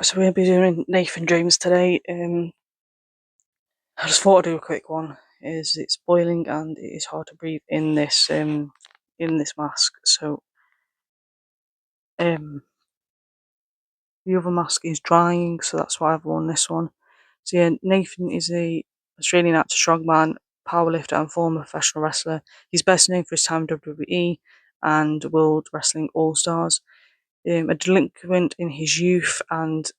Right, so we'll be doing Nathan James today. I just thought I'd do a quick one. It's boiling and it is hard to breathe in this mask. So the other mask is drying, so that's why I've worn this one. So yeah, Nathan is a Australian actor, strongman, powerlifter, and former professional wrestler. He's best known for his time in WWE and World Wrestling All Stars. A delinquent in his youth and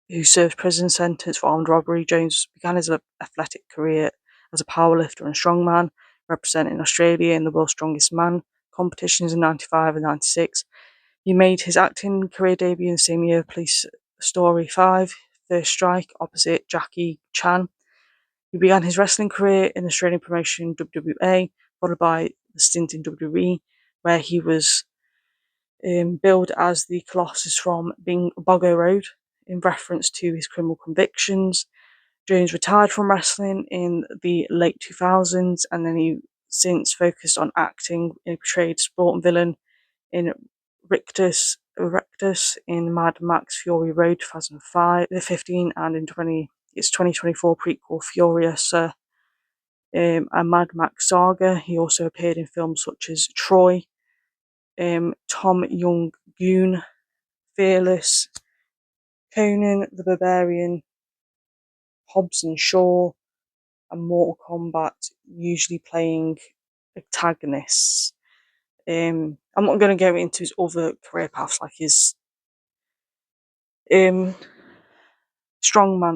who served prison sentence for armed robbery, Jones began his athletic career as a powerlifter and strongman, representing Australia in the World's Strongest Man competitions in '95 and '96. He made his acting career debut in the same year, Police Story 5, First Strike, opposite Jackie Chan. He began his wrestling career in Australian promotion WWA, followed by the stint in WWE, where he was billed as the Colossus from Boggo Road, in reference to his criminal convictions. Jones retired from wrestling in the late 2000s, and then he since focused on acting. He portrayed sport villain in Rictus in Mad Max Fury Road 2015, and in 2024 prequel Furiosa, and Mad Max Saga. He also appeared in films such as Troy, Tom Young Goon, Fearless, Conan the Barbarian, Hobbs and Shaw, and Mortal Kombat, usually playing antagonists. I'm not going to go into his other career paths, like his strongman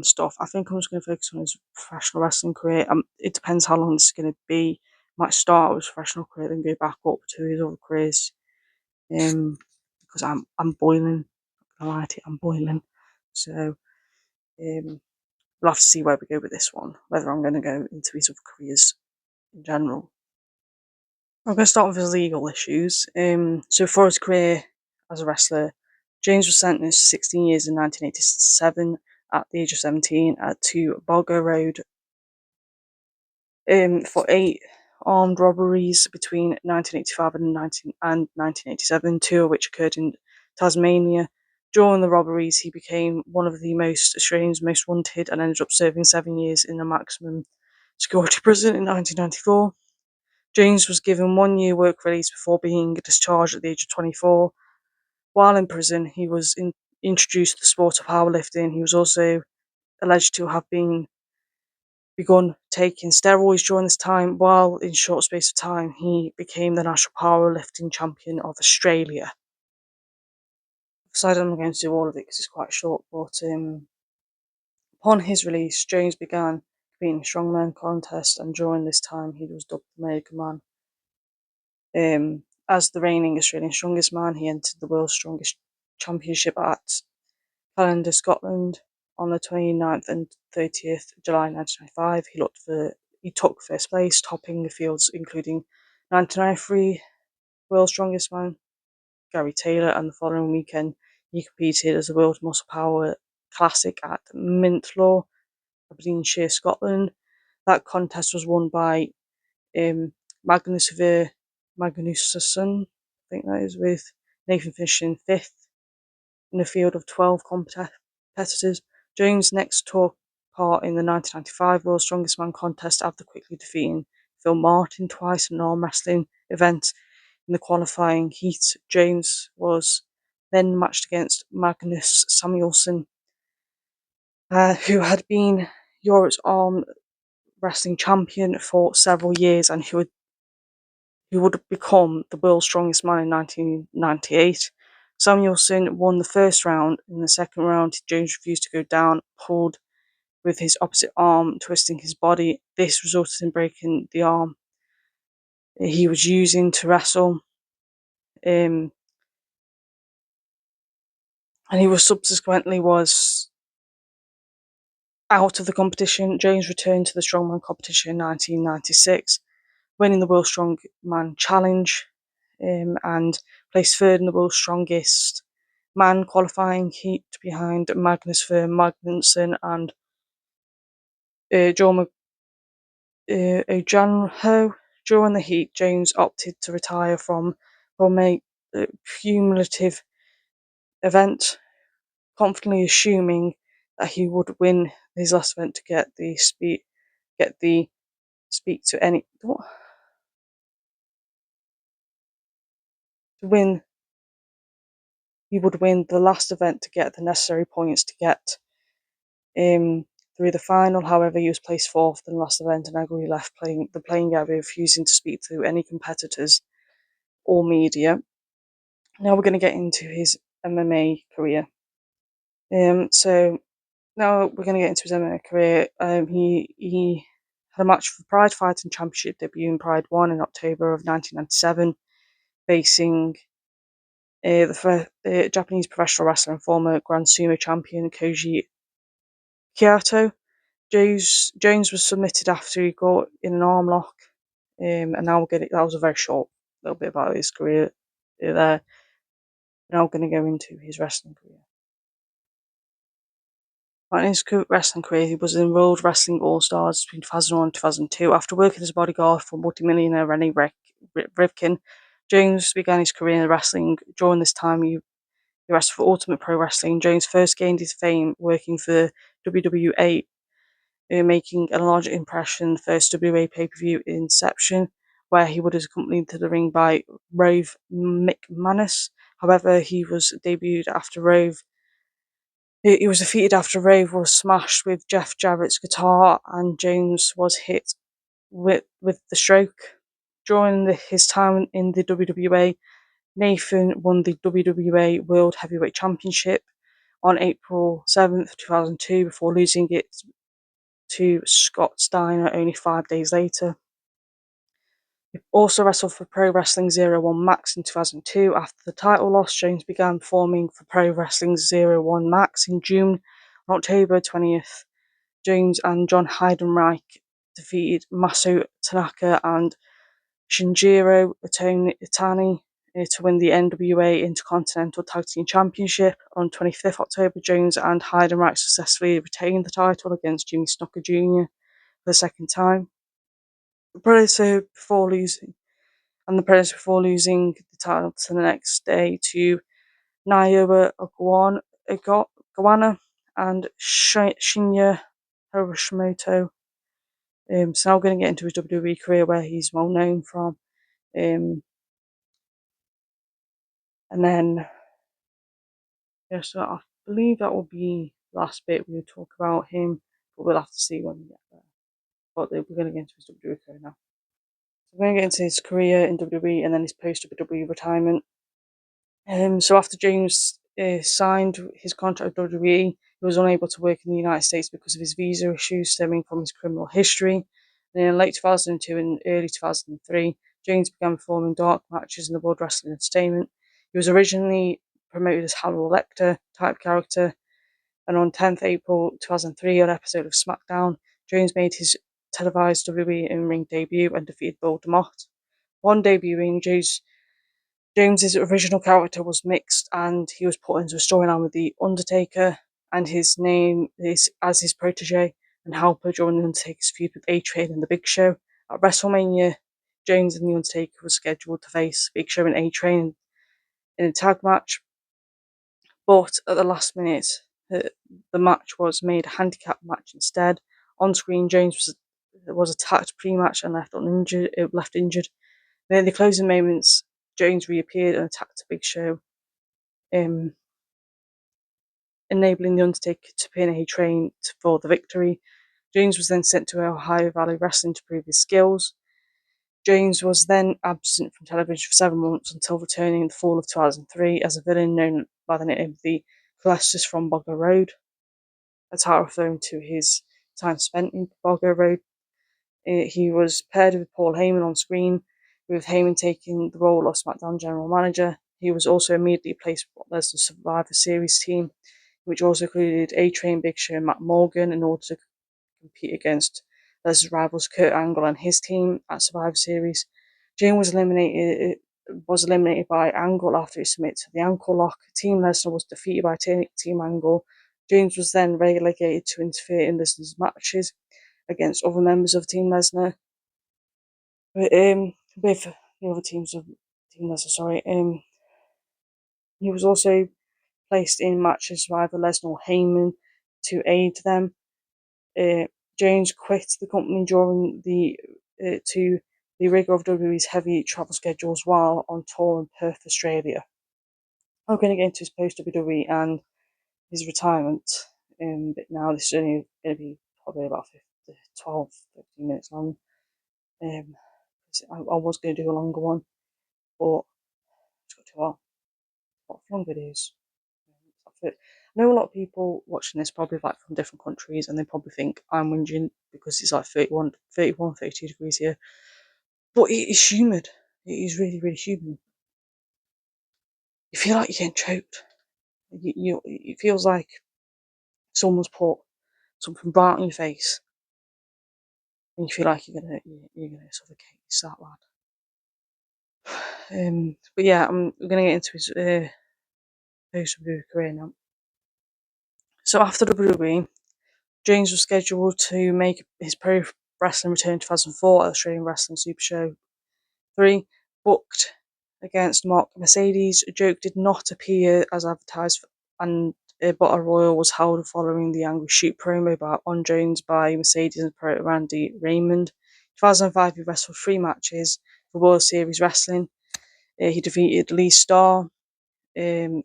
stuff. I think I'm just going to focus on his professional wrestling career. It depends how long this is going to be. Might start with his professional career, then go back up to his other careers. Because I'm boiling. I lie to you, I'm boiling. So we'll have to see where we go with this one, whether I'm going to go into his other careers in general. I'm going to start with his legal issues. So for his career as a wrestler, James was sentenced to 16 years in 1987 at the age of 17 to Boggo Road for 8 armed robberies between 1985 and 1987, 2 of which occurred in Tasmania. During the robberies, he became one of the Australians most wanted and ended up serving 7 years in a maximum security prison in 1994. James was given 1 year work release before being discharged at the age of 24. While in prison, he was introduced to the sport of powerlifting. He was also alleged to have begun taking steroids during this time. While in short space of time, he became the national powerlifting champion of Australia. Decided I'm not going to do all of it because it's quite short, but upon his release, James began competing in strongman contests, and during this time, he was dubbed the Mega Man. As the reigning Australian strongest man, he entered the World's Strongest Championship at Calendar, Scotland on the 29th and 30th July 1995. He took first place, topping the fields including 1993 World's Strongest Man Gary Taylor, and the following weekend he competed as the World Muscle Power Classic at Mintlaw, Aberdeenshire, Scotland. That contest was won by Magnusson, I think that is, with Nathan finishing 5th in a field of 12 competitors. Jones next took part in the 1995 World's Strongest Man contest after quickly defeating Phil Martin twice in an arm wrestling event in the qualifying heat. Jones was then matched against Magnus Samuelsson, who had been Europe's arm wrestling champion for several years and who would become the world's strongest man in 1998. Samuelsson won the first round. In the second round, Jones refused to go down, pulled with his opposite arm, twisting his body. This resulted in breaking the arm he was using to wrestle. And he was subsequently out of the competition. Jones returned to the strongman competition in 1996, winning the World Strongman Challenge, and placed third in the World's Strongest Man qualifying heat behind Magnus Magnusson and Joe Ojanho. During the heat, Jones opted to retire from a cumulative event confidently assuming that he would win his last event to speak to any to win. He would win the last event to get the necessary points to get through the final. However, he was placed fourth in the last event, and Agui left the playing area, refusing to speak to any competitors or media. Now we're going to get into his MMA career. So now we're going to get into his MMA career. He had a match for the Pride Fighting Championship debut in Pride 1 in October of 1997, facing the Japanese professional wrestler and former Grand Sumo champion Koji Kyoto. Jones was submitted after he got in an arm lock, and now we're getting, that was a very short little bit about his career there. Now we're going to go into his wrestling career. In his wrestling career, he was in World Wrestling All-Stars between 2001 and 2002. After working as a bodyguard for multimillionaire Rennie Rivkin, Jones began his career in wrestling. During this time, he wrestled for Ultimate Pro Wrestling. Jones first gained his fame working for WWA, making a large impression. First WA pay-per-view Inception, where he was accompanied to the ring by Rove McManus. However, he was defeated after Rove was smashed with Jeff Jarrett's guitar, and Jones was hit with the stroke. During his time in the WWA, Nathan won the WWA World Heavyweight Championship on April 7th, 2002, before losing it to Scott Steiner only 5 days later. He also wrestled for Pro Wrestling 01 Max in 2002. After the title loss, Jones began performing for Pro Wrestling 01 Max in June. On October 20th, Jones and John Heidenreich defeated Masato Tanaka and Shinjiro Itani to win the NWA Intercontinental Tag Team Championship. On 25th October, Jones and Heidenreich successfully retained the title against Jimmy Snuka Jr. for the second time. The Predator before losing the title to the next day to Naoya Iguana and Shinya Hashimoto. So now we're going to get into his WWE career, where he's well known from. And then, so I believe that will be the last bit we'll talk about him, but we'll have to see when we get there. But we're going to get into his WWE career now. So we're going to get into his career in WWE and then his post-WWE retirement. So after Jones signed his contract with WWE, he was unable to work in the United States because of his visa issues stemming from his criminal history. And in late 2002 and early 2003, Jones began performing dark matches in the World Wrestling Entertainment. He was originally promoted as Hannibal Lecter type character, and on 10th April 2003, on an episode of SmackDown, Jones made his televised WWE in-ring debut and defeated Bill DeMott. On debuting, Jones's original character was mixed, and he was put into a storyline with The Undertaker and his name is as his protege and helper during The Undertaker's feud with A-Train and The Big Show. At WrestleMania, Jones and The Undertaker were scheduled to face Big Show and A-Train in a tag match, but at the last minute, the match was made a handicap match instead. On screen, Jones was attacked pre-match and left injured. Then in the closing moments, Jones reappeared and attacked the Big Show, enabling The Undertaker to pin A-Train for the victory. Jones was then sent to Ohio Valley Wrestling to prove his skills. Jones was then absent from television for 7 months until returning in the fall of 2003 as a villain known by the name of the Colossus from Boggo Road, a title referring to his time spent in Boggo Road. He was paired with Paul Heyman on screen, with Heyman taking the role of SmackDown General Manager. He was also immediately placed with Lesnar's Survivor Series team, which also included A-Train, Big Show, and Matt Morgan, in order to compete against Lesnar's rivals Kurt Angle and his team at Survivor Series. Jones was eliminated by Angle after he submitted to the ankle lock. Team Lesnar was defeated by Team Angle. Jones was then relegated to interfere in Lesnar's matches against other members of Team Lesnar. With the other teams of Team Lesnar, he was also placed in matches with either Lesnar or Heyman to aid them. Jones quit the company during the to the rigour of WWE's heavy travel schedules while on tour in Perth, Australia. I'm going to get into his post WWE and his retirement, but now this is only going to be probably about 12, 15 minutes long. I was going to do a longer one, but it's got too long videos. I know a lot of people watching this probably like from different countries, and they probably think I'm whinging because it's like 31, 32 degrees here. But it is humid. It is really, really humid. You feel like you're getting choked. It feels like someone's put something bright on your face, and you feel like you're gonna suffocate. It's that bad. But yeah, I'm gonna get into his post-WWE career now. So after WWE, Jones was scheduled to make his pro wrestling return in 2004 at the Australian Wrestling Super Show 3, booked against Mark Mercedes. A joke did not appear as advertised, and Battle Royal was held following the Angry Shoot promo on Jones by Mercedes and pro Randy Raymond. In 2005, he wrestled 3 matches for World Series Wrestling. He defeated Lee Starr and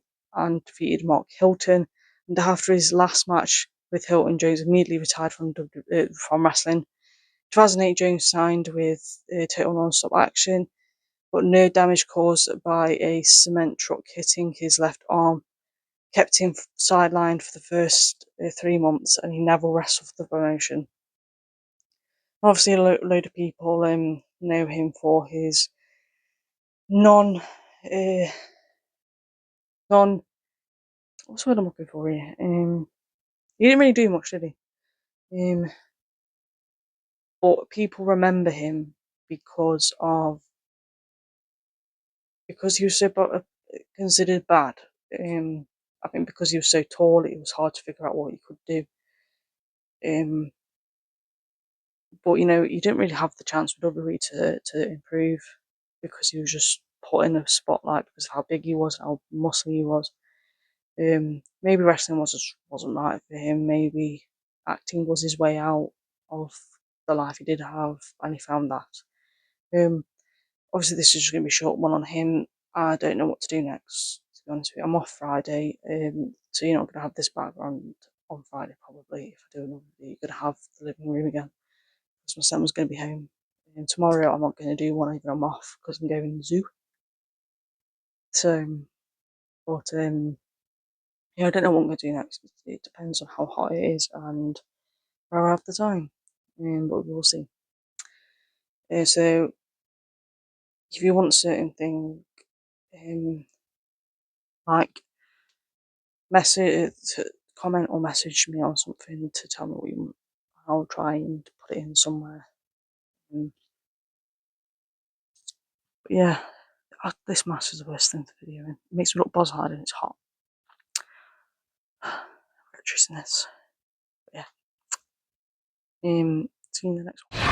defeated Mark Hilton. And after his last match with Hilton, Jones immediately retired from wrestling. In 2008, Jones signed with Total Non-Stop Action, but no damage caused by a cement truck hitting his left arm kept him sidelined for the first 3 months, and he never wrestled for the promotion. Obviously, a load of people know him for his non what's the word I'm looking for here? He didn't really do much, did he? But people remember him because he was so considered bad. I think because he was so tall, it was hard to figure out what he could do. But you didn't really have the chance with WWE to improve because he was just put in a spotlight because of how big he was, how muscly he was. Maybe wrestling wasn't right for him. Maybe acting was his way out of the life he did have, and he found that. Obviously, this is just going to be a short one on him. I don't know what to do next, to be honest with you. I'm off Friday, so you're not going to have this background on Friday, probably. If I do another video, you're going to have the living room again, because my son was going to be home. And tomorrow, I'm not going to do one, even I'm off, because I'm going to the zoo. So, but, yeah, I don't know what I'm going to do next. It depends on how hot it is and where I have the time, but we'll see. So, if you want certain things, like comment or message me on something to tell me what you want. I'll try and put it in somewhere. But yeah, this mask is the worst thing to video in. It makes me look boz-eyed and it's hot. Retrisness. But yeah. See you in the next one.